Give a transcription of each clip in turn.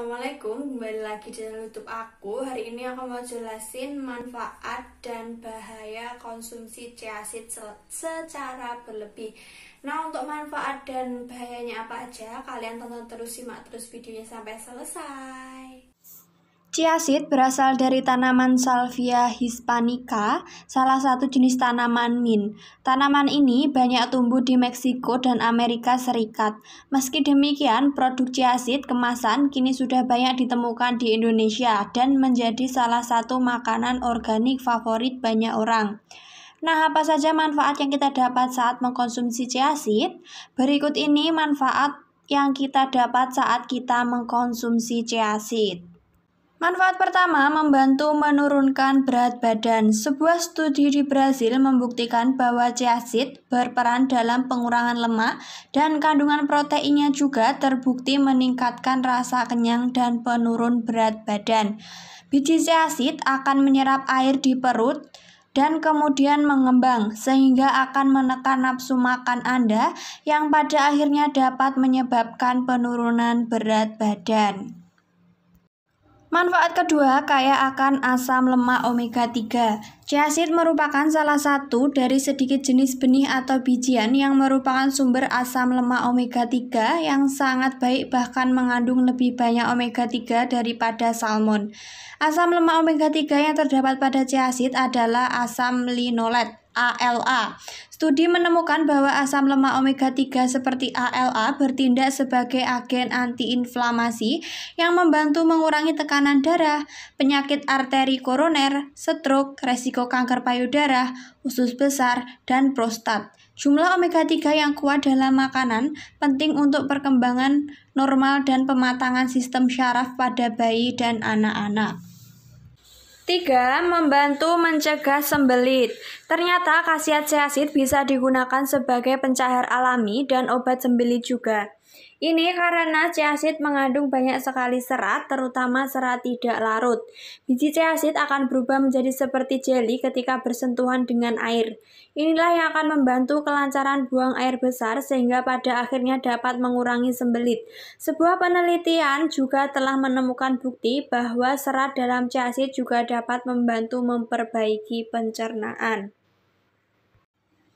Assalamualaikum, kembali lagi di channel YouTube aku. Hari ini aku mau jelasin manfaat dan bahaya konsumsi chia seed secara berlebih. Nah, untuk manfaat dan bahayanya apa aja, kalian tonton terus, simak terus videonya sampai selesai. Chia seed berasal dari tanaman Salvia hispanica, salah satu jenis tanaman mint. Tanaman ini banyak tumbuh di Meksiko dan Amerika Serikat. Meski demikian, produk chia seed kemasan kini sudah banyak ditemukan di Indonesia dan menjadi salah satu makanan organik favorit banyak orang. Nah, apa saja manfaat yang kita dapat saat mengkonsumsi chia seed? Berikut ini manfaat yang kita dapat saat kita mengkonsumsi chia seed. Manfaat pertama, membantu menurunkan berat badan. Sebuah studi di Brasil membuktikan bahwa chia seed berperan dalam pengurangan lemak dan kandungan proteinnya juga terbukti meningkatkan rasa kenyang dan penurun berat badan. Biji chia seed akan menyerap air di perut dan kemudian mengembang sehingga akan menekan nafsu makan Anda yang pada akhirnya dapat menyebabkan penurunan berat badan. Manfaat kedua, kaya akan asam lemak omega 3. Chia seed merupakan salah satu dari sedikit jenis benih atau bijian yang merupakan sumber asam lemak omega 3 yang sangat baik, bahkan mengandung lebih banyak omega 3 daripada salmon. Asam lemak omega 3 yang terdapat pada chia seed adalah asam linolet ALA. Studi menemukan bahwa asam lemak omega 3 seperti ALA bertindak sebagai agen antiinflamasi yang membantu mengurangi tekanan darah, penyakit arteri koroner, stroke, resiko kanker payudara, usus besar, dan prostat. Jumlah omega 3 yang kuat dalam makanan penting untuk perkembangan normal dan pematangan sistem syaraf pada bayi dan anak-anak. 3. Membantu mencegah sembelit. Ternyata khasiat chia seed bisa digunakan sebagai pencair alami dan obat sembelit juga. Ini karena chia seed mengandung banyak sekali serat, terutama serat tidak larut. Biji chia seed akan berubah menjadi seperti jeli ketika bersentuhan dengan air. Inilah yang akan membantu kelancaran buang air besar sehingga pada akhirnya dapat mengurangi sembelit. Sebuah penelitian juga telah menemukan bukti bahwa serat dalam chia seed juga dapat membantu memperbaiki pencernaan.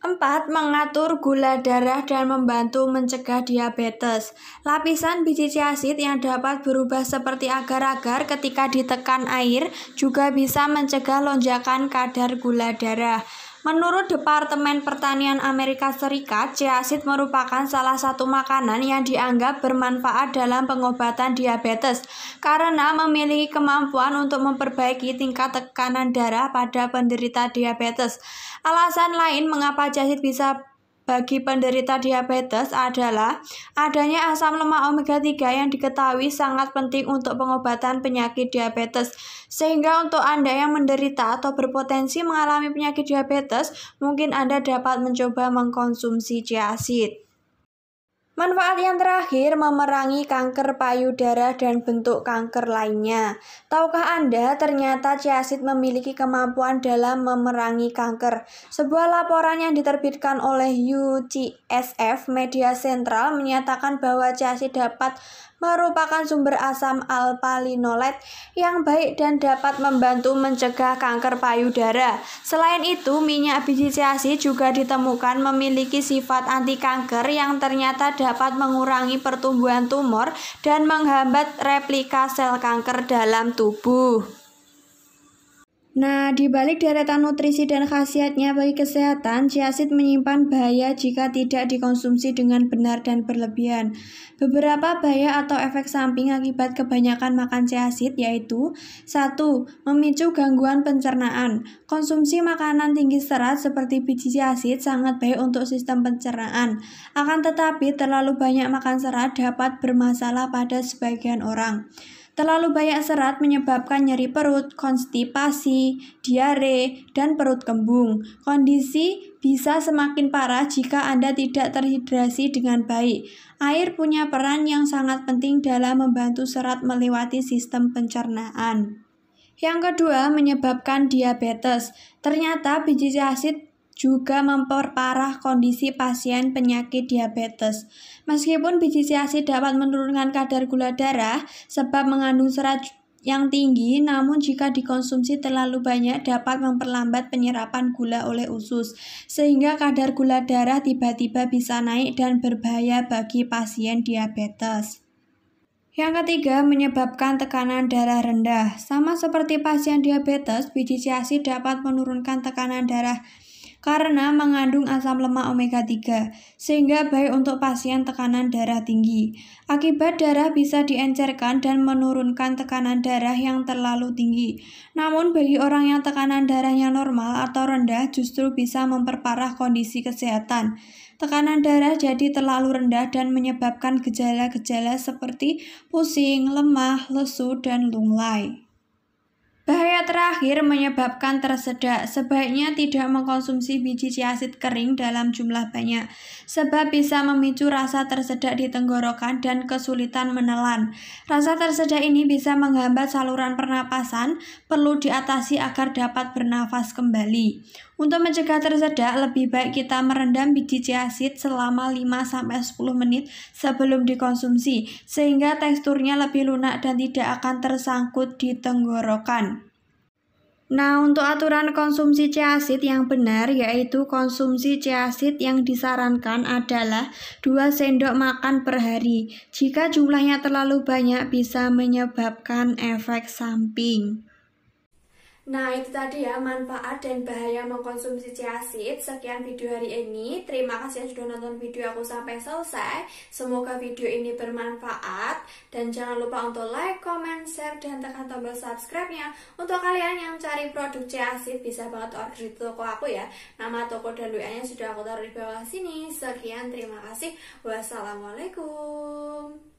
4. Mengatur gula darah dan membantu mencegah diabetes. Lapisan biji chia seed yang dapat berubah seperti agar-agar ketika ditekan air juga bisa mencegah lonjakan kadar gula darah. Menurut Departemen Pertanian Amerika Serikat, chia seed merupakan salah satu makanan yang dianggap bermanfaat dalam pengobatan diabetes karena memiliki kemampuan untuk memperbaiki tingkat tekanan darah pada penderita diabetes. Alasan lain mengapa chia seed bisa bagi penderita diabetes adalah adanya asam lemak omega 3 yang diketahui sangat penting untuk pengobatan penyakit diabetes. Sehingga untuk Anda yang menderita atau berpotensi mengalami penyakit diabetes, mungkin Anda dapat mencoba mengkonsumsi chia seed. Manfaat yang terakhir, memerangi kanker payudara dan bentuk kanker lainnya. Tahukah Anda ternyata chia seed memiliki kemampuan dalam memerangi kanker? Sebuah laporan yang diterbitkan oleh UCSF Media Sentral menyatakan bahwa chia seed dapat merupakan sumber asam alpha-linolet yang baik dan dapat membantu mencegah kanker payudara. Selain itu, minyak biji chia seed juga ditemukan memiliki sifat anti kanker yang ternyata dapat mengurangi pertumbuhan tumor dan menghambat replika sel kanker dalam tubuh. Nah, di balik deretan nutrisi dan khasiatnya bagi kesehatan, chia seed menyimpan bahaya jika tidak dikonsumsi dengan benar dan berlebihan. Beberapa bahaya atau efek samping akibat kebanyakan makan chia seed yaitu 1. Memicu gangguan pencernaan. Konsumsi makanan tinggi serat seperti biji chia seed sangat baik untuk sistem pencernaan. Akan tetapi, terlalu banyak makan serat dapat bermasalah pada sebagian orang. Terlalu banyak serat menyebabkan nyeri perut, konstipasi, diare, dan perut kembung. Kondisi bisa semakin parah jika Anda tidak terhidrasi dengan baik. Air punya peran yang sangat penting dalam membantu serat melewati sistem pencernaan. Yang kedua, menyebabkan diabetes. Ternyata biji chia seed juga memperparah kondisi pasien penyakit diabetes. Meskipun biji chia seed dapat menurunkan kadar gula darah sebab mengandung serat yang tinggi, namun jika dikonsumsi terlalu banyak dapat memperlambat penyerapan gula oleh usus, sehingga kadar gula darah tiba-tiba bisa naik dan berbahaya bagi pasien diabetes. Yang ketiga, menyebabkan tekanan darah rendah. Sama seperti pasien diabetes, biji chia seed dapat menurunkan tekanan darah karena mengandung asam lemak omega 3, sehingga baik untuk pasien tekanan darah tinggi. Akibat darah bisa diencerkan dan menurunkan tekanan darah yang terlalu tinggi. Namun bagi orang yang tekanan darahnya normal atau rendah justru bisa memperparah kondisi kesehatan. Tekanan darah jadi terlalu rendah dan menyebabkan gejala-gejala seperti pusing, lemah, lesu, dan lunglai. Bahaya terakhir menyebabkan tersedak. Sebaiknya tidak mengkonsumsi biji chia seed kering dalam jumlah banyak, sebab bisa memicu rasa tersedak di tenggorokan dan kesulitan menelan. Rasa tersedak ini bisa menghambat saluran pernapasan, perlu diatasi agar dapat bernafas kembali. Untuk mencegah tersedak, lebih baik kita merendam biji chia seed selama 5-10 menit sebelum dikonsumsi, sehingga teksturnya lebih lunak dan tidak akan tersangkut di tenggorokan. Nah, untuk aturan konsumsi chia seed yang benar, yaitu konsumsi chia seed yang disarankan adalah 2 sendok makan per hari. Jika jumlahnya terlalu banyak bisa menyebabkan efek samping. Nah, itu tadi ya manfaat dan bahaya mengkonsumsi chia seed. Sekian video hari ini. Terima kasih yang sudah nonton video aku sampai selesai. Semoga video ini bermanfaat. Dan jangan lupa untuk like, comment, share, dan tekan tombol subscribe-nya. Untuk kalian yang cari produk chia seed, bisa banget order di toko aku ya. Nama toko dan WA-nya sudah aku taruh di bawah sini. Sekian, terima kasih. Wassalamualaikum.